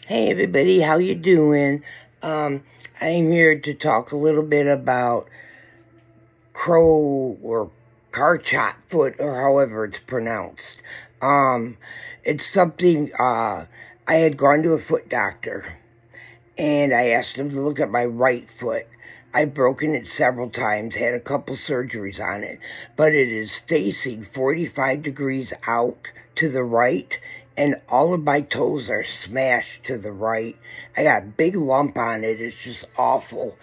Hey everybody, how you doing? I'm here to talk a little bit about crow or Charcot Foot, or however it's pronounced. It's something, I had gone to a foot doctor and I asked him to look at my right foot. I've broken it several times, had a couple surgeries on it, but it is facing 45 degrees out to the right, and all of my toes are smashed to the right. I got a big lump on it. It's just awful.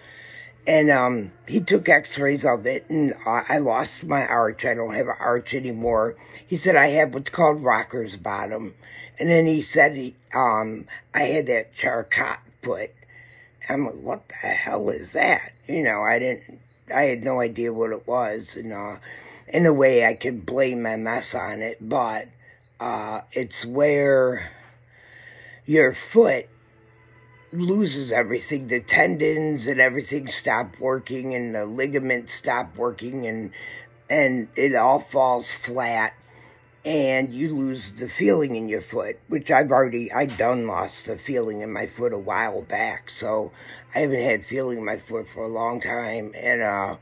And he took x-rays of it, and I lost my arch. I don't have an arch anymore. He said I have what's called rocker's bottom. And then he said I had that Charcot foot. I'm like, what the hell is that? I had no idea what it was. And in a way, I could blame my mess on it, but it's where your foot loses everything. The tendons and everything stop working, and the ligaments stop working, and it all falls flat, and you lose the feeling in your foot, which I done lost the feeling in my foot a while back, so I haven't had feeling in my foot for a long time. And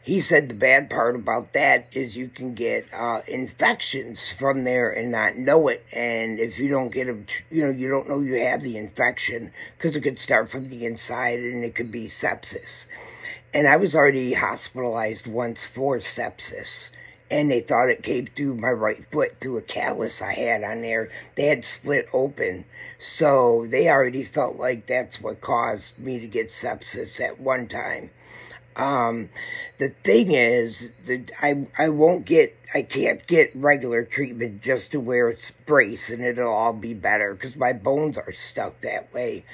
he said the bad part about that is you can get infections from there and not know it. And if you don't get them, you don't know you have the infection, because it could start from the inside and it could be sepsis. And I was already hospitalized once for sepsis, and they thought it came through my right foot through a callus I had on there. They had split open. So they already felt like that's what caused me to get sepsis at one time. The thing is that I can't get regular treatment just to wear a brace and it'll all be better, because my bones are stuck that way.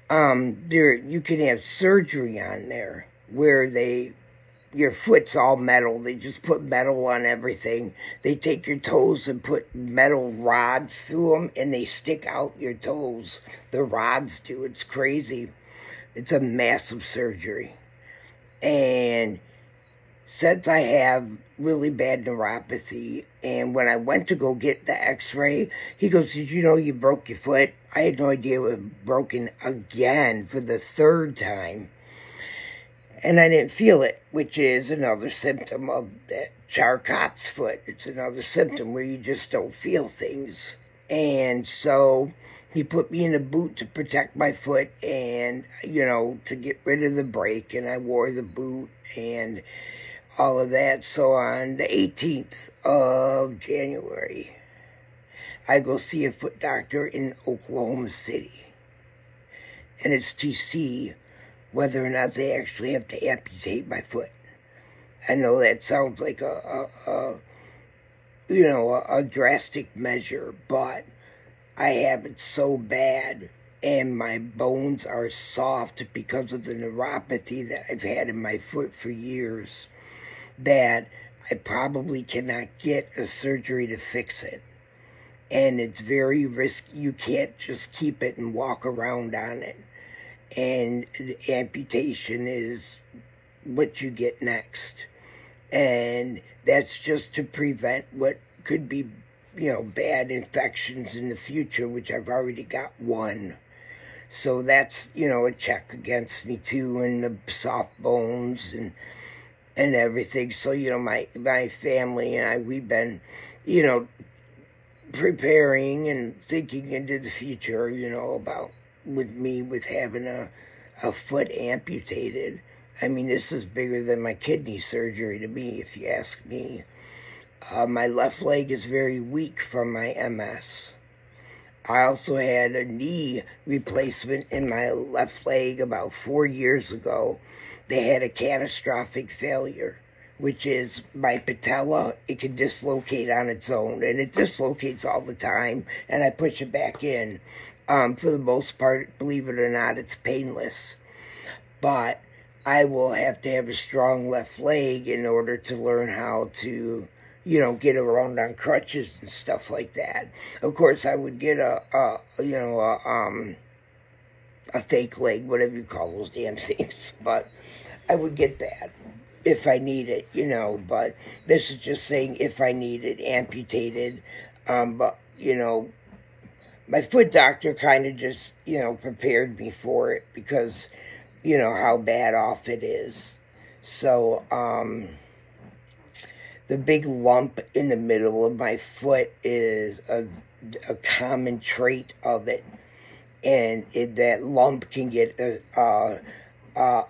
You can have surgery on there where your foot's all metal. They just put metal on everything. They take your toes and put metal rods through them, and they stick out your toes. The rods do. It's crazy. It's a massive surgery. And since I have really bad neuropathy, and when I went to go get the x-ray, he goes, did you know you broke your foot? I had no idea it was broken again for the third time. And I didn't feel it, which is another symptom of that Charcot's foot. It's another symptom where you just don't feel things. And so he put me in a boot to protect my foot and, to get rid of the break. And I wore the boot and all of that. So on the 18th of January, I go see a foot doctor in Oklahoma City. And it's to see whether or not they actually have to amputate my foot. I know that sounds like a drastic measure, but I have it so bad, and my bones are soft because of the neuropathy that I've had in my foot for years, that I probably cannot get a surgery to fix it. And it's very risky. You can't just keep it and walk around on it. And the amputation is what you get next. And that's just to prevent what could be, bad infections in the future, which I've already got one. So that's, a check against me too, and the soft bones and everything. So, my family and we've been, preparing and thinking into the future, about with having a foot amputated. I mean, this is bigger than my kidney surgery to me, if you ask me. My left leg is very weak from my MS. I also had a knee replacement in my left leg about 4 years ago. They had a catastrophic failure, which is my patella. It can dislocate on its own, and it dislocates all the time, and I push it back in. For the most part, believe it or not, it's painless. But I will have to have a strong left leg in order to learn how to, get around on crutches and stuff like that. Of course, I would get a fake leg, whatever you call those damn things. But I would get that if I need it, But this is just saying if I need it amputated. But, my foot doctor kind of just, prepared me for it because, how bad off it is. So, the big lump in the middle of my foot is a common trait of it. And that lump can get a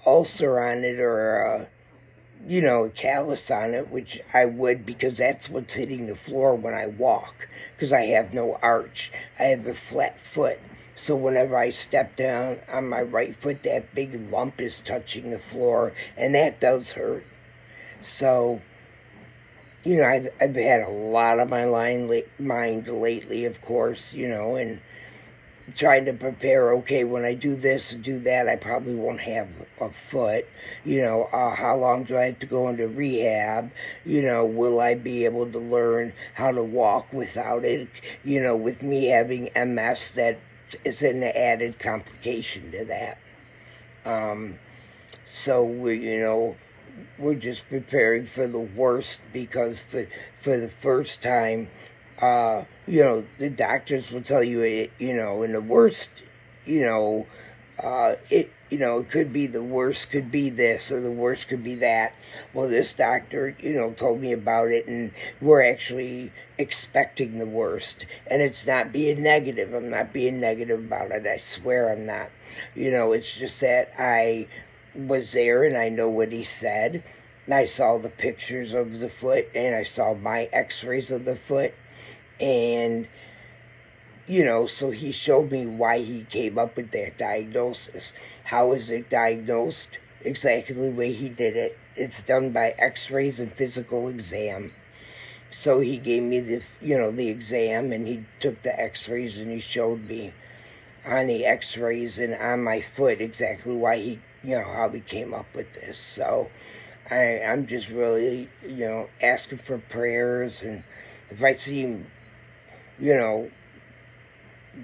ulcer on it or a callus on it, which I would because that's what's hitting the floor when I walk because I have no arch. I have a flat foot. So whenever I step down on my right foot, that big lump is touching the floor, and that does hurt. So, I've had a lot on my mind lately, of course, and trying to prepare, okay, when I do this and do that, I probably won't have a foot. How long do I have to go into rehab? Will I be able to learn how to walk without it? With me having MS, that is an added complication to that. So we're just preparing for the worst because for the first time, the doctors will tell you, in the worst, it could be the worst could be this or the worst could be that. Well, this doctor, told me about it, and we're actually expecting the worst. And it's not being negative. I'm not being negative about it. I swear I'm not. It's just that I was there and I know what he said. And I saw the pictures of the foot and I saw my x-rays of the foot. And, so he showed me why he came up with that diagnosis. How is it diagnosed? Exactly the way he did it. It's done by x-rays and physical exam. So he gave me the exam, and he took the x-rays and he showed me on the x-rays and on my foot exactly why he, how he came up with this. So I'm just really, asking for prayers, and if I see him,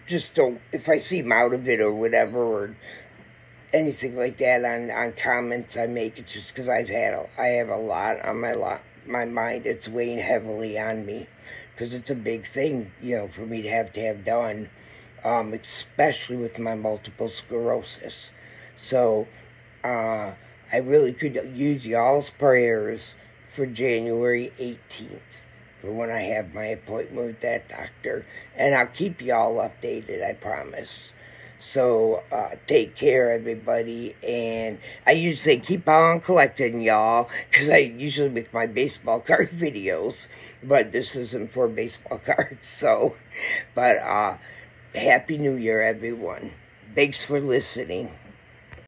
just don't, if I see him out of it or whatever, or anything like that on comments I make, it's just because I have a lot on my mind. It's weighing heavily on me because it's a big thing, for me to have done, especially with my multiple sclerosis. So, I really could use y'all's prayers for January 18th. For when I have my appointment with that doctor. And I'll keep y'all updated, I promise. So, take care, everybody. And I usually say keep on collecting, y'all. Because I usually make my baseball card videos. But this isn't for baseball cards. So, but, Happy New Year, everyone. Thanks for listening.